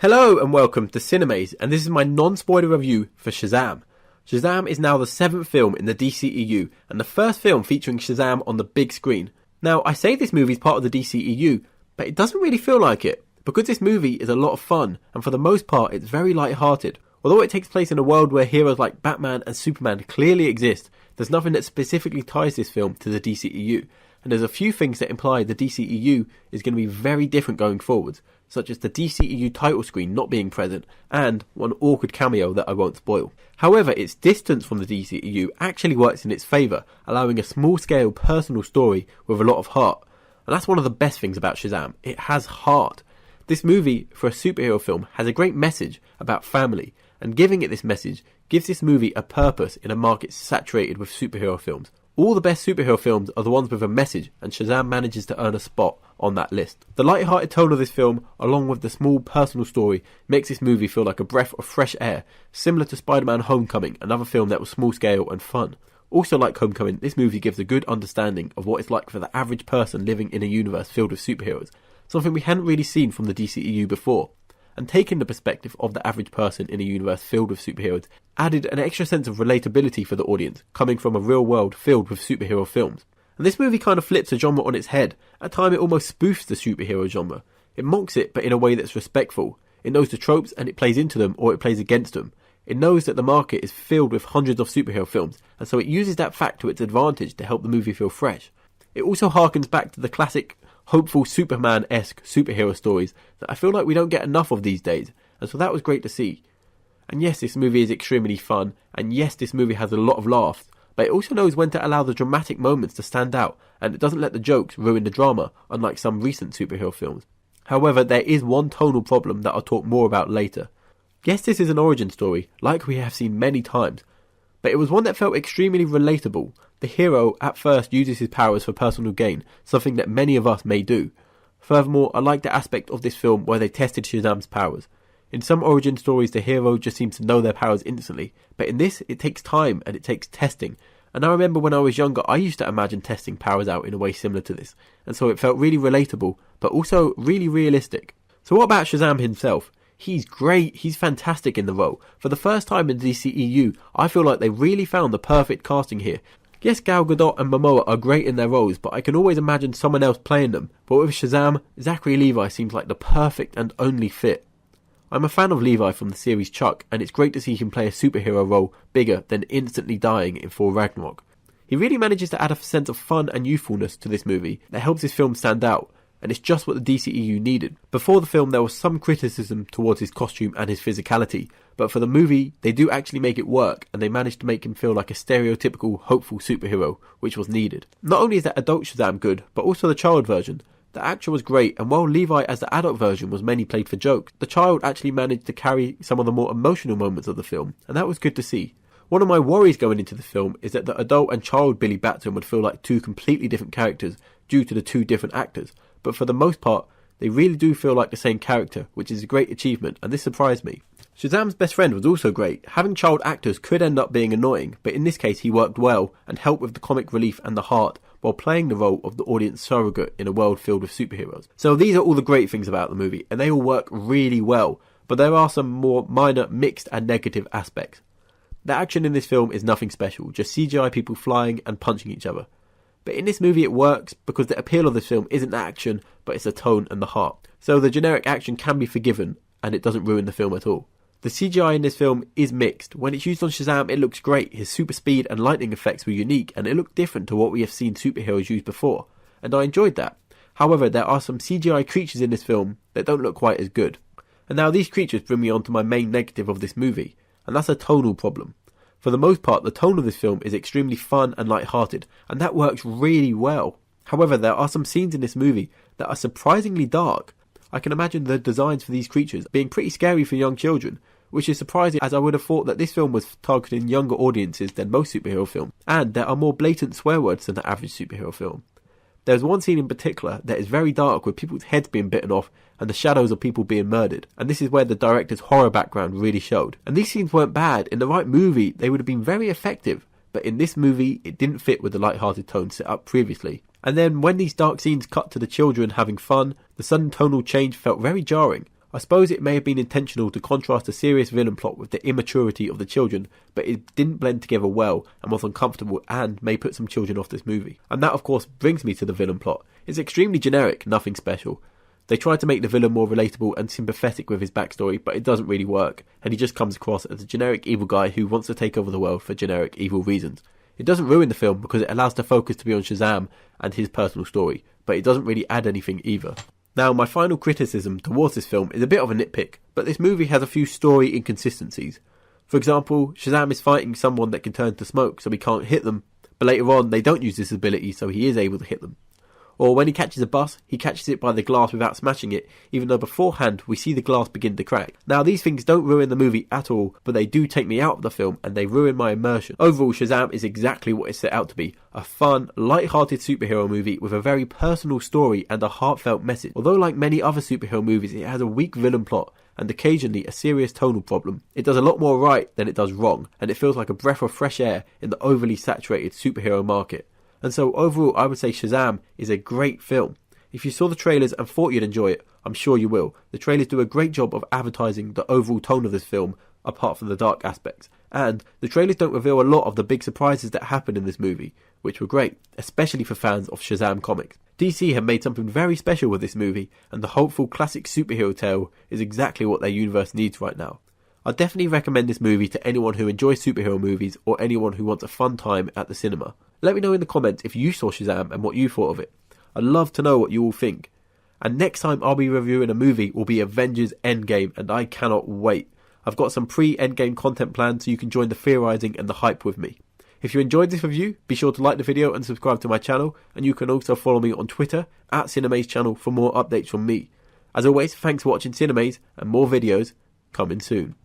Hello and welcome to Cinemaze, and this is my non-spoiler review for SHAZAM. SHAZAM is now the 7th film in the DCEU, and the first film featuring SHAZAM on the big screen. Now, I say this movie is part of the DCEU, but it doesn't really feel like it, because this movie is a lot of fun, and for the most part it's very light-hearted. Although it takes place in a world where heroes like Batman and Superman clearly exist, there's nothing that specifically ties this film to the DCEU, and there's a few things that imply the DCEU is going to be very different going forwards, such as the DCEU title screen not being present, and one awkward cameo that I won't spoil. However, its distance from the DCEU actually works in its favour, allowing a small-scale personal story with a lot of heart. And that's one of the best things about SHAZAM. It has heart. This movie, for a superhero film, has a great message about family, and giving it this message gives this movie a purpose in a market saturated with superhero films. All the best superhero films are the ones with a message, and SHAZAM manages to earn a spot on that list. The light-hearted tone of this film, along with the small personal story, makes this movie feel like a breath of fresh air, similar to Spider-Man Homecoming, another film that was small-scale and fun. Also like Homecoming, this movie gives a good understanding of what it's like for the average person living in a universe filled with superheroes, something we hadn't really seen from the DCEU before. And taking the perspective of the average person in a universe filled with superheroes added an extra sense of relatability for the audience, coming from a real world filled with superhero films. And this movie kind of flips a genre on its head. At times it almost spoofs the superhero genre. It mocks it, but in a way that's respectful. It knows the tropes and it plays into them or it plays against them. It knows that the market is filled with hundreds of superhero films, and so it uses that fact to its advantage to help the movie feel fresh. It also harkens back to the classic hopeful Superman-esque superhero stories that I feel like we don't get enough of these days, and so that was great to see. And yes, this movie is extremely fun, and yes, this movie has a lot of laughs, but it also knows when to allow the dramatic moments to stand out, and it doesn't let the jokes ruin the drama, unlike some recent superhero films. However, there is one tonal problem that I'll talk more about later. Yes, this is an origin story, like we have seen many times, but it was one that felt extremely relatable. The hero at first uses his powers for personal gain, something that many of us may do. Furthermore, I like the aspect of this film where they tested SHAZAM's powers. In some origin stories the hero just seems to know their powers instantly, but in this it takes time and it takes testing. And I remember when I was younger I used to imagine testing powers out in a way similar to this, and so it felt really relatable, but also really realistic. So what about SHAZAM himself? He's great, he's fantastic in the role. For the first time in the DCEU, I feel like they really found the perfect casting here. Yes, Gal Gadot and Momoa are great in their roles, but I can always imagine someone else playing them. But with SHAZAM, Zachary Levi seems like the perfect and only fit. I'm a fan of Levi from the series Chuck, and it's great to see him play a superhero role bigger than instantly dying in Thor Ragnarok. He really manages to add a sense of fun and youthfulness to this movie that helps this film stand out, and it's just what the DCEU needed. Before the film there was some criticism towards his costume and his physicality, but for the movie they do actually make it work, and they managed to make him feel like a stereotypical hopeful superhero, which was needed. Not only is that adult SHAZAM good, but also the child version. The actor was great, and while Levi as the adult version was mainly played for jokes, the child actually managed to carry some of the more emotional moments of the film, and that was good to see. One of my worries going into the film is that the adult and child Billy Batson would feel like two completely different characters due to the two different actors, but for the most part they really do feel like the same character, which is a great achievement, and this surprised me. SHAZAM's best friend was also great. Having child actors could end up being annoying, but in this case he worked well and helped with the comic relief and the heart while playing the role of the audience surrogate in a world filled with superheroes. So these are all the great things about the movie, and they all work really well, but there are some more minor mixed and negative aspects. The action in this film is nothing special, just CGI people flying and punching each other. But in this movie it works because the appeal of this film isn't the action, but it's the tone and the heart. So the generic action can be forgiven, and it doesn't ruin the film at all. The CGI in this film is mixed. When it's used on SHAZAM it looks great, his super speed and lightning effects were unique, and it looked different to what we have seen superheroes use before, and I enjoyed that. However, there are some CGI creatures in this film that don't look quite as good. And now these creatures bring me on to my main negative of this movie, and that's a tonal problem. For the most part, the tone of this film is extremely fun and light-hearted, and that works really well. However, there are some scenes in this movie that are surprisingly dark. I can imagine the designs for these creatures being pretty scary for young children, which is surprising as I would have thought that this film was targeting younger audiences than most superhero films, and there are more blatant swear words than the average superhero film. There's one scene in particular that is very dark with people's heads being bitten off and the shadows of people being murdered, and this is where the director's horror background really showed. And these scenes weren't bad. In the right movie they would have been very effective, but in this movie it didn't fit with the light-hearted tone set up previously. And then when these dark scenes cut to the children having fun, the sudden tonal change felt very jarring. I suppose it may have been intentional to contrast the serious villain plot with the immaturity of the children, but it didn't blend together well and was uncomfortable and may put some children off this movie. And that of course brings me to the villain plot. It's extremely generic, nothing special. They try to make the villain more relatable and sympathetic with his backstory, but it doesn't really work, and he just comes across as a generic evil guy who wants to take over the world for generic evil reasons. It doesn't ruin the film because it allows the focus to be on Shazam and his personal story, but it doesn't really add anything either. Now, my final criticism towards this film is a bit of a nitpick, but this movie has a few story inconsistencies. For example, Shazam is fighting someone that can turn to smoke, so he can't hit them, but later on they don't use this ability, so he is able to hit them. Or when he catches a bus, he catches it by the glass without smashing it, even though beforehand we see the glass begin to crack. Now these things don't ruin the movie at all, but they do take me out of the film and they ruin my immersion. Overall, Shazam is exactly what it's set out to be. A fun, light-hearted superhero movie with a very personal story and a heartfelt message. Although like many other superhero movies, it has a weak villain plot and occasionally a serious tonal problem. It does a lot more right than it does wrong, and it feels like a breath of fresh air in the overly saturated superhero market. And so overall, I would say Shazam is a great film. If you saw the trailers and thought you'd enjoy it, I'm sure you will. The trailers do a great job of advertising the overall tone of this film, apart from the dark aspects. And the trailers don't reveal a lot of the big surprises that happen in this movie, which were great, especially for fans of Shazam comics. DC have made something very special with this movie, and the hopeful classic superhero tale is exactly what their universe needs right now. I definitely recommend this movie to anyone who enjoys superhero movies or anyone who wants a fun time at the cinema. Let me know in the comments if you saw Shazam and what you thought of it. I'd love to know what you all think. And next time I'll be reviewing a movie will be Avengers Endgame, and I cannot wait. I've got some pre-Endgame content planned so you can join the theorising and the hype with me. If you enjoyed this review, be sure to like the video and subscribe to my channel, and you can also follow me on Twitter at Cinemaze channel for more updates from me. As always, thanks for watching Cinemaze, and more videos coming soon.